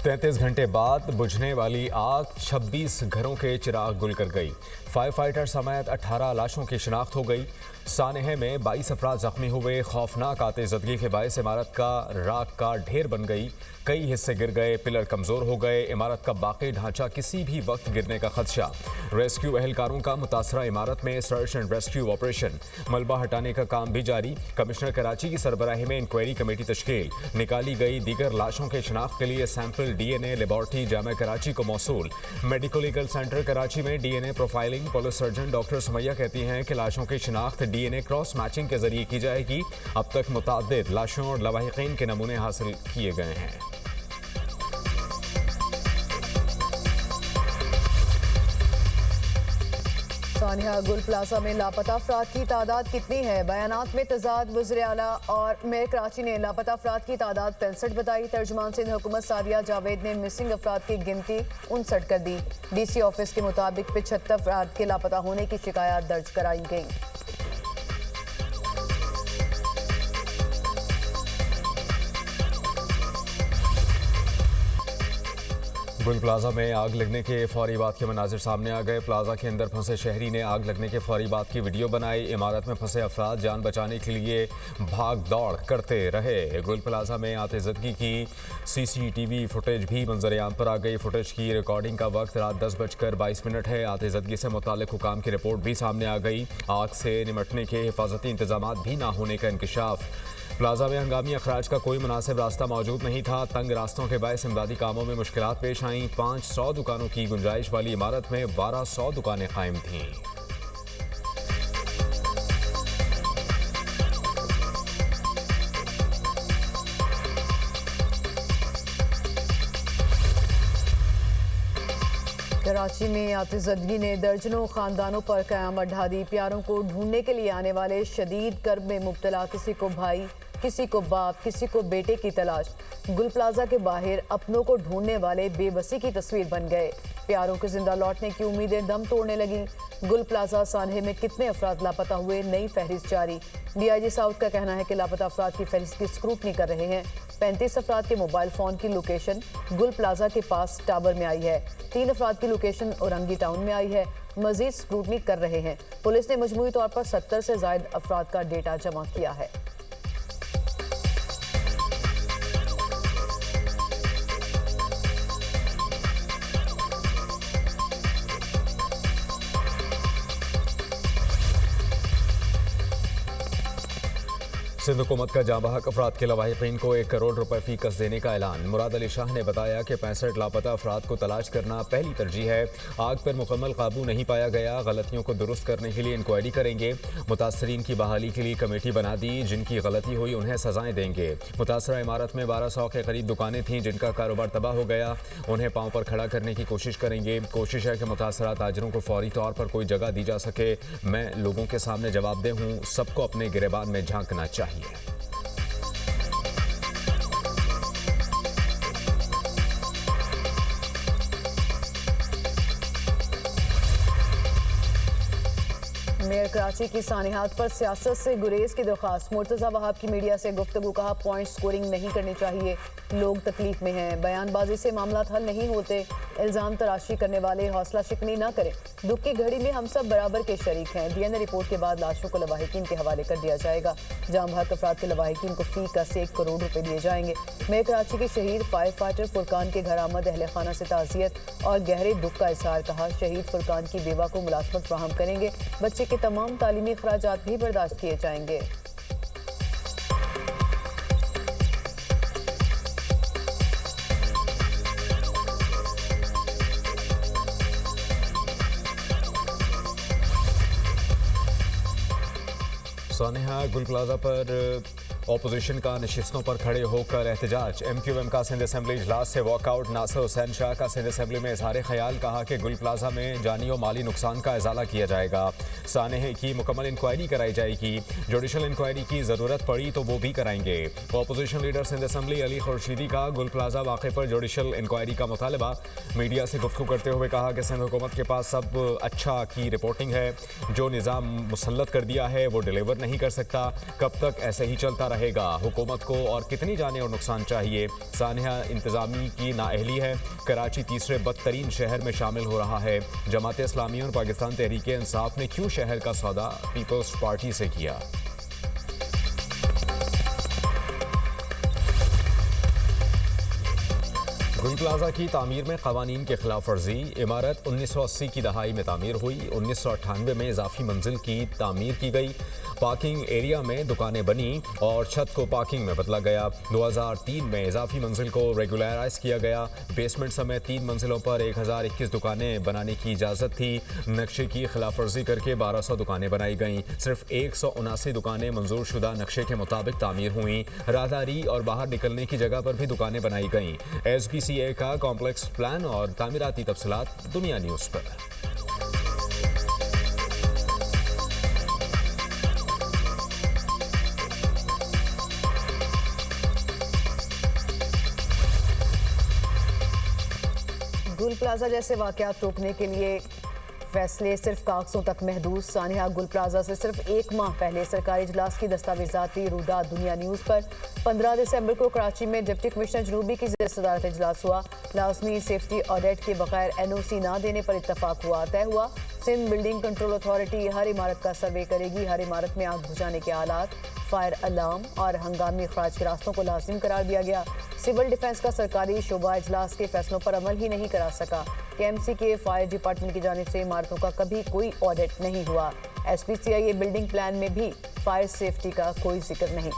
33 घंटे बाद बुझने वाली आग 26 घरों के चिराग गुल कर गई। फायर फाइटर समेत 18 लाशों की शिनाख्त हो गई। सानेह में 22 अफराद जख्मी हुए। खौफनाक आतिशबाजी के बायस इमारत का राख का ढेर बन गई। कई हिस्से गिर गए, पिलर कमजोर हो गए। इमारत का बाकी ढांचा किसी भी वक्त गिरने का खदशा। रेस्क्यू एहलकारों का मुतासरा इमारत में सर्च एंड रेस्क्यू ऑपरेशन। मलबा हटाने का काम भी जारी। कमिश्नर कराची की सरबराही में इंक्वायरी कमेटी तश्कील। निकाली गई दीगर लाशों के शिनाख्त के लिए sample DNA laboratory Jama Karachi को मौसूल। मेडिको लीगल सेंटर कराची में DNA profiling. Police surgeon doctor Sumaiya कहती हैं कि लाशों की शिनाख्त DNA क्रॉस मैचिंग के जरिए की जाएगी। अब तक मुताद्दिद लाशों और लवाहिकीन के नमूने हासिल किए गए हैं। सानिया, गुल प्लाजा में लापता अफराद की तादाद कितनी है? बयानात में तजाद। वज़ीर आला और मेयर कराची ने लापता अफराद की तादाद 65 बताई। तर्जुमान सिंध हुकूमत सादिया जावेद ने मिसिंग अफराद की गिनती 59 कर दी। DC ऑफिस के मुताबिक 75 अफराद के लापता होने की शिकायत दर्ज कराई गई। गुल प्लाजा में आग लगने के फौरी बाद के मनाजिर सामने आ गए। प्लाजा के अंदर फंसे शहरी ने आग लगने के फौरी बाद की वीडियो बनाई। इमारत में फंसे अफराद जान बचाने के लिए भाग दौड़ करते रहे। गुल प्लाजा में आतिशबाजी की CCTV फुटेज भी मंजर-ए-आम पर आ गई। फुटेज की रिकॉर्डिंग का वक्त रात 10:22 है। आतिशबाजी से मुताल्लिक हुकाम की रिपोर्ट भी सामने आ गई। आग से निमटने के हिफाजती इंतजाम भी ना होने का इंकशाफ। प्लाजा में हंगामी अखराज का कोई मुनासिब रास्ता मौजूद नहीं था। तंग रास्तों के बायस इमदादी कामों में मुश्किलात पेश आईं। 500 दुकानों की गुंजाइश वाली इमारत में 1200 दुकानें कायम थीं। कराची में आतिशबाजी ने दर्जनों खानदानों पर क़यामत ढा दी। प्यारों को ढूंढने के लिए आने वाले शदीद कर्ब में मुब्तला किसी को भाई, किसी को बाप, किसी को बेटे की तलाश। गुल प्लाजा के बाहर अपनों को ढूंढने वाले बेबसी की तस्वीर बन गए। प्यारों के जिंदा लौटने की उम्मीदें दम तोड़ने लगी। गुल प्लाजा सानहे में कितने अफराद लापता हुए, नई फहरिस्त जारी। DIG साउथ का कहना है कि लापता अफराद की फहरिस्त की स्क्रूटनी कर रहे हैं। 35 अफराद के मोबाइल फ़ोन की लोकेशन गुल प्लाजा के पास टावर में आई है। 3 अफराद की लोकेशन औरंगी टाउन में आई है। मजीद स्क्रूटनी कर रहे हैं। पुलिस ने मजमूई तौर पर 70 से ज़ायद अफराद का डेटा जमा किया है। सिंध हुकूमत का जांबहक अफराद के लवाहिकीन को 1 करोड़ रुपए फीकस देने का ऐलान। मुराद अली शाह ने बताया कि 65 लापता अफराद को तलाश करना पहली तरजीह है। आग पर मुकम्मल काबू नहीं पाया गया। गलतियों को दुरुस्त करने के लिए इंक्वायरी करेंगे। मुतासरीन की बहाली के लिए कमेटी बना दी। जिनकी गलती हुई उन्हें सजाएं देंगे। मुतासरा इमारत में 1200 के करीब दुकानें थीं जिनका कारोबार तबाह हो गया। उन्हें पाँव पर खड़ा करने की कोशिश करेंगे। कोशिश है कि मुतासरा ताजरों को फौरी तौर पर कोई जगह दी जा सके। मैं लोगों के सामने जवाबदेह हूँ। सबको अपने गिरेबान में झांकना चाहिए। मेयर कराची की सानिहात पर सियासत से गुरेज की दरख्वास्त। मुर्तज़ा वहाब की मीडिया से गुफ्तगू। कहा पॉइंट स्कोरिंग नहीं करनी चाहिए, लोग तकलीफ में हैं। बयानबाजी से मामला हल नहीं होते। इल्ज़ाम तराशी करने वाले हौसला शिकनी न करें। दुख की घड़ी में हम सब बराबर के शरीक हैं। DNA रिपोर्ट के बाद लाशों को लवाहिकीन के हवाले कर दिया जाएगा। जाम बहक अफराद के लवाहिकीन को फी का 1 करोड़ रुपए दिए जाएंगे। मेयर कराची के शहीद फायर फाइटर फुरकान के घर आमद अहले खाना से ताज़ियत और गहरे दुख का इजहार। कहा शहीद फुरकान की बेवा को मुलाजमत फराहम करेंगे। बच्चे के तमाम तालीमी खराजात भी बर्दाश्त किए जाएंगे। सानेहा, गुल प्लाजा पर ऑपोजिशन का नशिस्तों पर खड़े होकर एहतजाज। MQM का सिंध असम्बली इजलास से वॉकआउट। नासिर हुसैन शाह का सिंध असम्बली में इजहार ख्याल। कहा कि गुल प्लाजा में जानी और माली नुकसान का इजाला किया जाएगा। सानेह की मुकम्मल इंक्वायरी कराई जाएगी। जुडिशल इंक्वायरी की ज़रूरत पड़ी तो वो भी कराएंगे। Opposition leader Sindh assembly Ali Khurshidi का गुल प्लाजा वाक़े पर जुडिशल इंक्वायरी का मुतालबा। मीडिया से गुफ्तगू करते हुए कहा कि सिंध हुकूमत के पास सब अच्छा की रिपोर्टिंग है। जो निज़ाम मुसल्लत कर दिया है वो डिलीवर नहीं कर सकता। कब तक ऐसे ही चलता रहेगा? हुकूमत को और कितनी जाने और नुकसान चाहिए? सानिया इंतजामी की नाअहली है। कराची तीसरे बदतरीन शहर में शामिल हो रहा है। जमात इस्लामी और पाकिस्तान तहरीक इंसाफ ने क्यों शहर का सौदा पीपल्स पार्टी से किया? गुल प्लाजा की तामीर में कवानीन के खिलाफ वर्जी। इमारत 1980 की दहाई में तामीर हुई। 1998 में इजाफी मंजिल की तामीर की गई। पार्किंग एरिया में दुकानें बनी और छत को पार्किंग में बदला गया। 2003 में इजाफी मंजिल को रेगुलराइज किया गया। बेसमेंट समेत 3 मंजिलों पर 1021 दुकानें बनाने की इजाज़त थी। नक्शे की खिलाफ वर्जी करके 1200 दुकानें बनाई गईं। सिर्फ 179 दुकानें मंजूर शुदा नक्शे के मुताबिक तामीर हुई। राहदारी और बाहर निकलने की जगह पर भी दुकानें बनाई गईं। SPCA का कॉम्प्लेक्स प्लान और तामीराती तफसीलात दुनिया न्यूज़ पर। गुल प्लाजा जैसे वाकयात रोकने के लिए फैसले सिर्फ कागजों तक महदूद। सानिया गुल प्लाजा से सिर्फ 1 माह पहले सरकारी इजलास की दस्तावेजाती रूदात दुनिया न्यूज़ पर। 15 दिसंबर को कराची में डिप्टी कमिश्नर जनूबी की सदारत इजलास हुआ। लाजमी सेफ्टी ऑडिट के बगैर NOC ना देने पर इत्तफाक हुआ। तय हुआ सिंध बिल्डिंग कंट्रोल अथॉरिटी हर इमारत का सर्वे करेगी। हर इमारत में आग बुझाने के आलात, फायर अलार्म और हंगामी अखराज के रास्तों को लाजिम करार दिया गया। सिविल डिफेंस का सरकारी शोबा इजलास के फैसलों पर अमल ही नहीं करा सका। KMC के फायर डिपार्टमेंट की जानिब से इमारतों का कभी कोई ऑडिट नहीं हुआ। SPCA बिल्डिंग प्लान में भी फायर सेफ्टी का कोई जिक्र नहीं।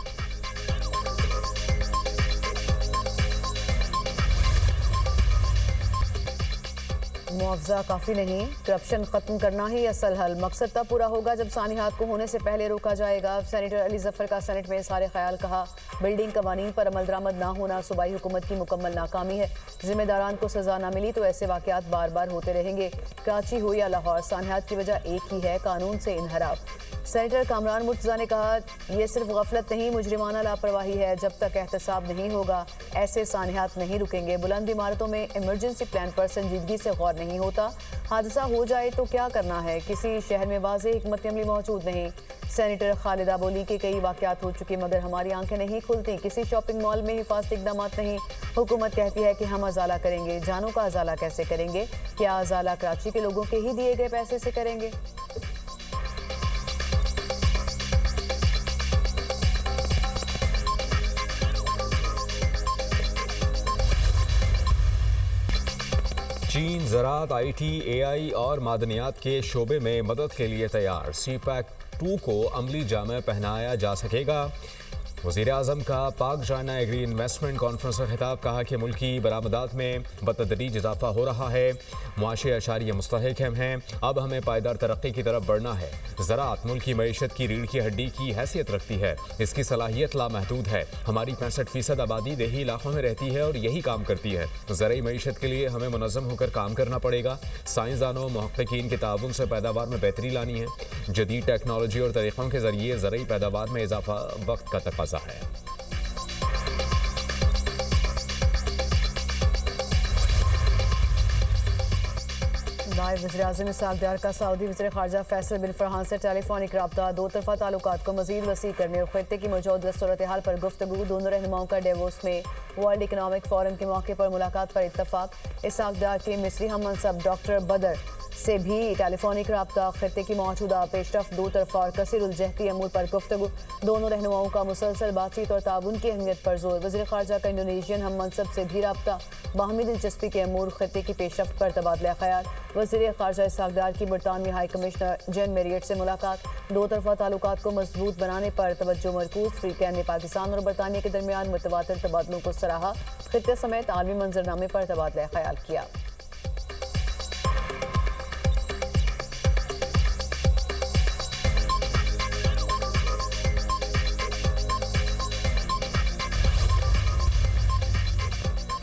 मुआवजा काफ़ी नहीं, करप्शन ख़त्म करना ही असल हल। मकसद तब पूरा होगा जब सानिहात को होने से पहले रोका जाएगा। सेनेटर अली जफर का सेनेट में सारे ख्याल। कहा बिल्डिंग कवानीन पर अमल दरामद ना होना सूबाई हुकूमत की मुकम्मल नाकामी है। जिम्मेदारान को सजा ना मिली तो ऐसे वाकयात बार बार होते रहेंगे। कराची हो या लाहौर, सानिहात की वजह एक ही है, कानून से इनहराफ। सेनेटर कामरान मुर्तज़ा ने कहा यह सिर्फ गफलत नहीं, मुजरिमाना लापरवाही है। जब तक एहतसाब नहीं होगा ऐसे सानिहात नहीं रुकेंगे। बुलंद इमारतों में इमरजेंसी प्लान पर संजीदगी से गौर नहीं होता। हादसा हो जाए तो क्या करना है? किसी शहर में वाज़ेह हिकमत अमली मौजूद नहीं। सेनेटर खालिदा बोली कि कई वाकयात हो चुके मगर हमारी आंखें नहीं खुलती। किसी शॉपिंग मॉल में हिफाजती इकदाम नहीं। हुकूमत कहती है कि हम अजाला करेंगे। जानों का अजाला कैसे करेंगे? क्या अजाला कराची के लोगों के ही दिए गए पैसे से करेंगे? चीन ज़राअत, IT, AI और मादनियात के शोबे में मदद के लिए तैयार। CPEC 2 को अमली जामे पहनाया जा सकेगा। वज़ीर आज़म का पाक चाइना एग्री इन्वेस्टमेंट कॉन्फ्रेंस का खिताब। कहा कि मुल्की बरामदात में बतदरीज इजाफा हो रहा है। मुआशी अशारिया मुस्तहकम हैं। अब हमें पायदार तरक्की की तरफ बढ़ना है। ज़राअत मुल्क की मईशत की रीढ़ की हड्डी की हैसियत रखती है। इसकी सलाहियत लामहदूद है। हमारी 65% आबादी देही इलाकों में रहती है और यही काम करती है। ज़राई मईशत के लिए हमें मुनज़्ज़म होकर काम करना पड़ेगा। साइंसदानों मुहक्किकीन के ताउन से पैदावार में बेहतरी लानी है। जदीद टेक्नोलॉजी और तरीक़ों के ज़रिए ज़राई पैदावार में इजाफा वक्त का तकाज़ा है। नायब वज़ीर-ए-आज़म इसहाक़ डार का सऊदी वज़ीर ख़ारजा फैसल बिन फरहान से टेलीफोनिक रब्ता। दो तरफ़ा ताल्लुकात को मज़ीद वसी करने और ख़ित्ते की मौजूदा सूरत हाल पर गुफ्तगू। दोनों रहनुमाओं का डेवोस में वर्ल्ड इकनॉमिक फोरम के मौके पर मुलाकात पर इत्तफाक। इसहाक़ डार के मिस्री हम मनसब डॉक्टर बदर से भी टेलीफोनिक रब्ता। खित्ते की मौजूदा पेशरफ, दो तरफ़ा और कसीर उलजहती अमूर पर गुफ्तगू। दोनों रहनुमाओं का मुसलसल बातचीत और ताउन की अहमियत पर जोर। वज़ीर ख़ारजा का इंडोनेशियन हम मनसब से भी रब्ता। बाहमी दिलचस्पी के अमूर, खित्ते की पेशरफ पर तबादला ख्याल। वज़ीर ख़ारजा इसहाक़ डार की बरतानवी हाई कमिश्नर जेन मेरियट से मुलाकात। दो तरफ़ा ताल्लुकात को मजबूत बनाने पर तवज्जो मरकूज़। फ्री कैन ने पाकिस्तान और बरतानिया के दरमियान मुतवातिर तबादलों को सराहा। खित्ते समेत आलमी मंजरनामे पर तबादला ख्याल किया।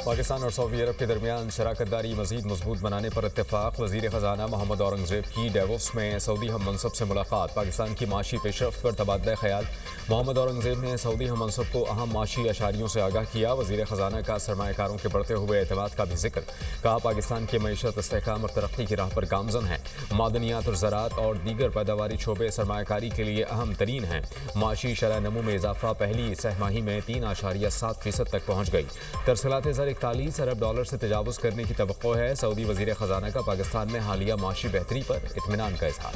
पाकिस्तान और सऊदी अरब के दरमियान शराकतदारी मजीद मजबूत बनाने पर इत्तेफाक। वजीर खजाना मोहम्मद औरंगजेब की डेवोस में सऊदी हम मनसब से मुलाकात। पाकिस्तान की माशी पेशरफ्त पर तबादला ख्याल। मोहम्मद औरंगजेब ने सऊदी हम मनसब को अहम माशी अशारियों से आगाह किया। वजीर खजाना का सरमाकारों के बढ़ते हुए एतमाद का भी जिक्र। कहा पाकिस्तान की मईशत इस्तेहकाम और तरक्की की राह पर गामजन है। मादनियात और ज़राअत और दीगर पैदावारी शोबे सरमाकारी के लिए अहम तरीन हैं। माशी शरह नमू में इजाफा पहली सहमाही में 3.7% तक पहुँच गई। तरसलात ज़र 41 अरब डॉलर से तजावुज़ करने की तवक्को है। सऊदी वज़ीर ख़जाना का पाकिस्तान में हालिया माशी बेहतरी पर इत्मीनान का इज़हार।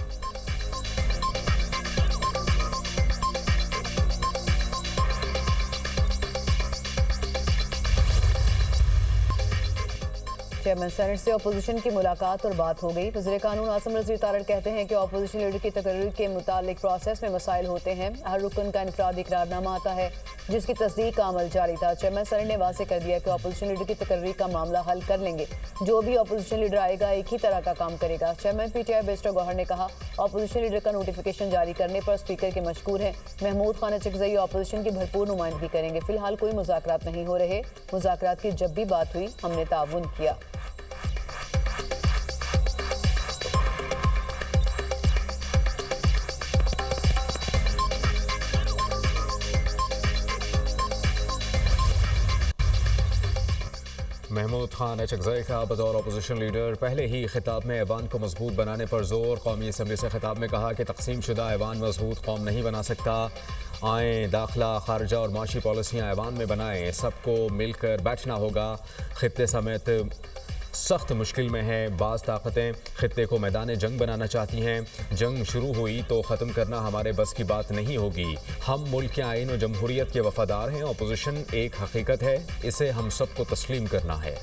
चेयरमैन सेनेट से अपोजिशन की मुलाकात और बात हो गई। वज़ीर कानून आसिम रज़वी तारड़ कहते हैं कि अपोजिशन लीडर की तकरीर के मुतालिक प्रोसेस में मसाइल होते हैं। हर रुकन का इनफरादी करारनामा आता है जिसकी तस्दीक का अमल जारी था। चेयरमैन सेनेट ने वाज़ेह कर दिया कि अपोजिशन लीडर की तकरीर का मामला हल कर लेंगे। जो भी अपोजिशन लीडर आएगा एक ही तरह का काम करेगा। चेयरमैन PTI बेस्टर गौहर ने कहा अपोजिशन लीडर का नोटिफिकेशन जारी करने पर स्पीकर के मशकूर हैं। महमूद खान चिकजई अपोजिशन की भरपूर नुमाइंदगी करेंगे। फिलहाल कोई मुज़ाकरात नहीं हो रहे। मुज़ाकरात की जब भी बात हुई हमने ताउन किया। महमूद खान चिकजई का बतौर अपोजिशन लीडर पहले ही खिताब में ऐवान को मजबूत बनाने पर जोर। कौमी असम्बली से खिताब में कहा कि तकसीम शुदा ऐवान मजबूत कौम नहीं बना सकता। आएँ दाखिला खारजा और माशी पॉलिसियाँ ऐवान में बनाएँ। सबको मिलकर बैठना होगा। खित्ते समेत सख्त मुश्किल में है। बाज़ ताकतें खित्ते को मैदान जंग बनाना चाहती हैं। जंग शुरू हुई तो ख़त्म करना हमारे बस की बात नहीं होगी। हम मुल्क के आईन और जमहूरियत के वफादार हैं। अपोजिशन एक हकीकत है, इसे हम सबको तस्लीम करना है।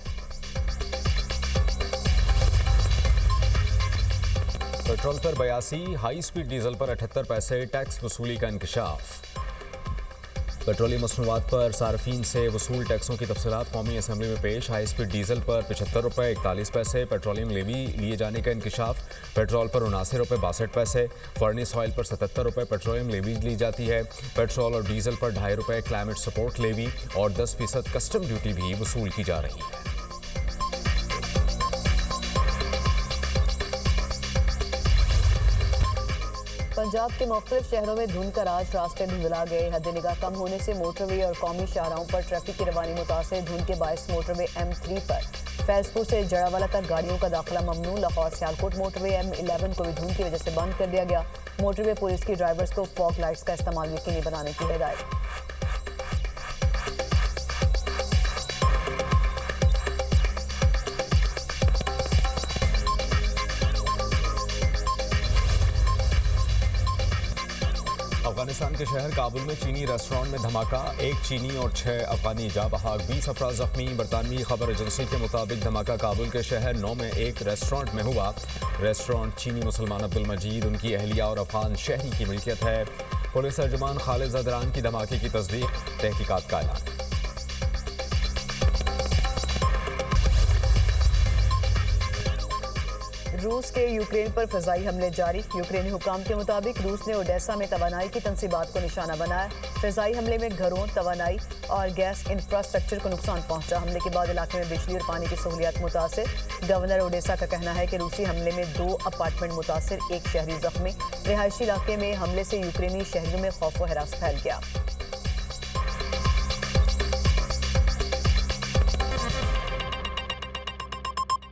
पेट्रोल पर 82, हाई स्पीड डीजल पर 78 पैसे टैक्स वसूली का इंकशाफ। पेट्रोलियम मसनूआत पर सार्फिन से वसूल टैक्सों की तफसीलात कौमी असम्बली में पेश। हाई स्पीड डीजल पर 75 रुपये 41 पैसे पेट्रोलियम लेवी लिए जाने का इंकशाफ। पेट्रोल पर 79 रुपये 62 पैसे। फर्नेस ऑयल पर 77 रुपये पेट्रोलियम लेवी ली जाती है। पेट्रोल और डीजल पर 2.5 रुपये क्लाइमेट सपोर्ट लेवी और 10% कस्टम ड्यूटी भी वसूल की जा रही है। पंजाब के मुख्तलिफ शहरों में धुंध का राज। रास्ते धुंधला गए। हद निगाह कम होने से मोटरवे और कौमी शाहराहों पर ट्रैफिक की रवानी मुतासर। धुंध के बायस मोटरवे M3 पर फैजपुर से जड़ावाला तक गाड़ियों का दाखिला ममनू। लाहौर सियालकोट मोटरवे M11 को भी धुंध की वजह से बंद कर दिया गया। मोटरवे पुलिस की ड्राइवर्स को फॉग लाइट्स का इस्तेमाल यकीनी बनाने की हिदायत। अफगानिस्तान के शहर काबुल में चीनी रेस्टोरेंट में धमाका। एक चीनी और 6 अफगानी जा बहाक। 20 अफराद जख्मी। बरतानवी खबर एजेंसी के मुताबिक धमाका काबुल के शहर 9 में एक रेस्टोरेंट में हुआ। रेस्टोरेंट चीनी मुसलमान अब्दुल मजीद, उनकी अहलिया और अफगान शहरी की मिल्कियत है। पुलिस तर्जुमान खालिद ज़दरान की धमाके की तस्दीक। तहकीकात का ऐलान। रूस के यूक्रेन पर फ़िज़ाई हमले जारी। यूक्रेनी हुकाम के मुताबिक रूस ने ओडेसा में तवानाई की तंसीबात को निशाना बनाया। फ़िज़ाई हमले में घरों, तवानाई और गैस इंफ्रास्ट्रक्चर को नुकसान पहुंचा। हमले के बाद इलाके में बिजली और पानी की सहूलियात मुतासिर। गवर्नर ओडेसा का कहना है कि रूसी हमले में 2 अपार्टमेंट मुतासिर, एक शहरी जख्मी। रिहायशी इलाके में हमले से यूक्रेनी शहरियों में खौफ व हरास फैल गया।